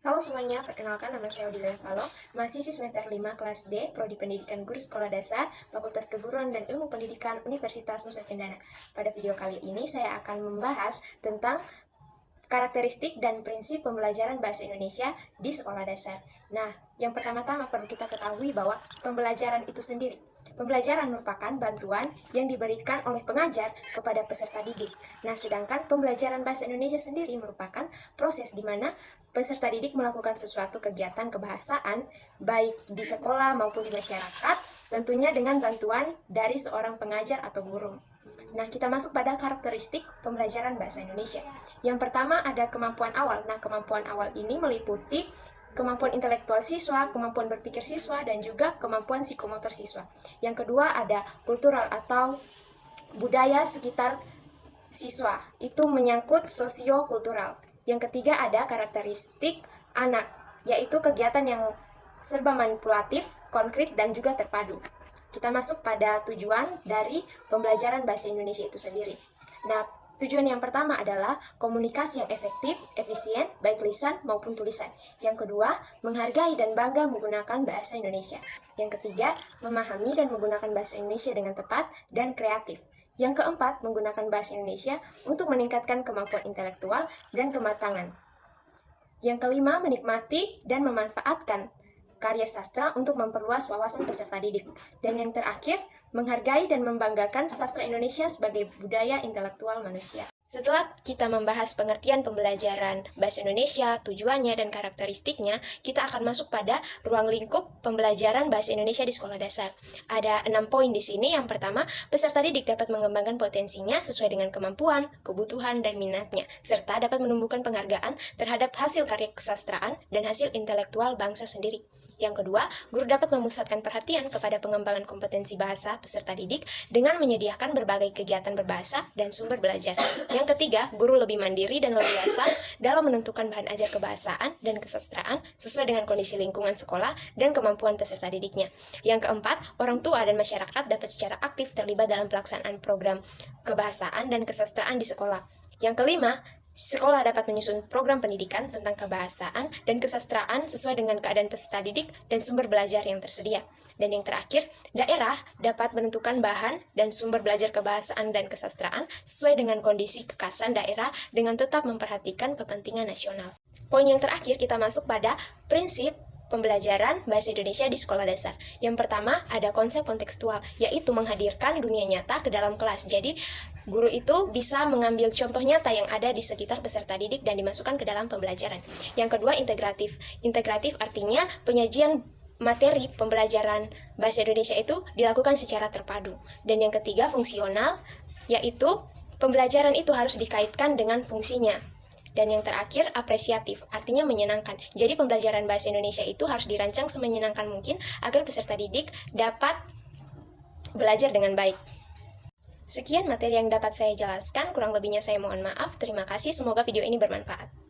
Halo semuanya, perkenalkan nama saya Odilia Falo, mahasiswi semester 5 kelas D, Prodi Pendidikan Guru Sekolah Dasar, Fakultas Keguruan dan Ilmu Pendidikan Universitas Nusa Cendana. Pada video kali ini saya akan membahas tentang karakteristik dan prinsip pembelajaran bahasa Indonesia di sekolah dasar. Nah, yang pertama-tama perlu kita ketahui bahwa pembelajaran itu sendiri. Pembelajaran merupakan bantuan yang diberikan oleh pengajar kepada peserta didik. Nah, sedangkan pembelajaran bahasa Indonesia sendiri merupakan proses di mana peserta didik melakukan sesuatu kegiatan kebahasaan, baik di sekolah maupun di masyarakat, tentunya dengan bantuan dari seorang pengajar atau guru. Nah, kita masuk pada karakteristik pembelajaran bahasa Indonesia. Yang pertama ada kemampuan awal. Nah, kemampuan awal ini meliputi kemampuan intelektual siswa, kemampuan berpikir siswa, dan juga kemampuan psikomotor siswa. Yang kedua ada kultural atau budaya sekitar siswa. Itu menyangkut sosio-kultural. Yang ketiga ada karakteristik anak, yaitu kegiatan yang serba manipulatif, konkret, dan juga terpadu. Kita masuk pada tujuan dari pembelajaran bahasa Indonesia itu sendiri. Nah, tujuan yang pertama adalah komunikasi yang efektif, efisien, baik lisan maupun tulisan. Yang kedua, menghargai dan bangga menggunakan bahasa Indonesia. Yang ketiga, memahami dan menggunakan bahasa Indonesia dengan tepat dan kreatif. Yang keempat, menggunakan bahasa Indonesia untuk meningkatkan kemampuan intelektual dan kematangan. Yang kelima, menikmati dan memanfaatkan karya sastra untuk memperluas wawasan peserta didik. Dan yang terakhir, menghargai dan membanggakan sastra Indonesia sebagai budaya intelektual manusia. Setelah kita membahas pengertian pembelajaran bahasa Indonesia, tujuannya, dan karakteristiknya, kita akan masuk pada ruang lingkup pembelajaran bahasa Indonesia di sekolah dasar. Ada 6 poin di sini. Yang pertama, peserta didik dapat mengembangkan potensinya sesuai dengan kemampuan, kebutuhan, dan minatnya, serta dapat menumbuhkan penghargaan terhadap hasil karya kesastraan dan hasil intelektual bangsa sendiri. Yang kedua, guru dapat memusatkan perhatian kepada pengembangan kompetensi bahasa peserta didik dengan menyediakan berbagai kegiatan berbahasa dan sumber belajar. Yang ketiga, guru lebih mandiri dan leluasa dalam menentukan bahan ajar kebahasaan dan kesastraan sesuai dengan kondisi lingkungan sekolah dan kemampuan peserta didiknya. Yang keempat, orang tua dan masyarakat dapat secara aktif terlibat dalam pelaksanaan program kebahasaan dan kesastraan di sekolah. Yang kelima, sekolah dapat menyusun program pendidikan tentang kebahasaan dan kesastraan sesuai dengan keadaan peserta didik dan sumber belajar yang tersedia. Dan yang terakhir, daerah dapat menentukan bahan dan sumber belajar kebahasaan dan kesastraan sesuai dengan kondisi kekhasan daerah dengan tetap memperhatikan kepentingan nasional. Poin yang terakhir, kita masuk pada prinsip pembelajaran bahasa Indonesia di sekolah dasar. Yang pertama, ada konsep kontekstual, yaitu menghadirkan dunia nyata ke dalam kelas. Jadi, guru itu bisa mengambil contoh nyata yang ada di sekitar peserta didik dan dimasukkan ke dalam pembelajaran. Yang kedua, integratif. Integratif artinya penyajian materi pembelajaran bahasa Indonesia itu dilakukan secara terpadu. Dan yang ketiga, fungsional, yaitu pembelajaran itu harus dikaitkan dengan fungsinya. Dan yang terakhir, apresiatif, artinya menyenangkan. Jadi pembelajaran bahasa Indonesia itu harus dirancang semenyenangkan mungkin agar peserta didik dapat belajar dengan baik. Sekian materi yang dapat saya jelaskan, kurang lebihnya saya mohon maaf. Terima kasih, semoga video ini bermanfaat.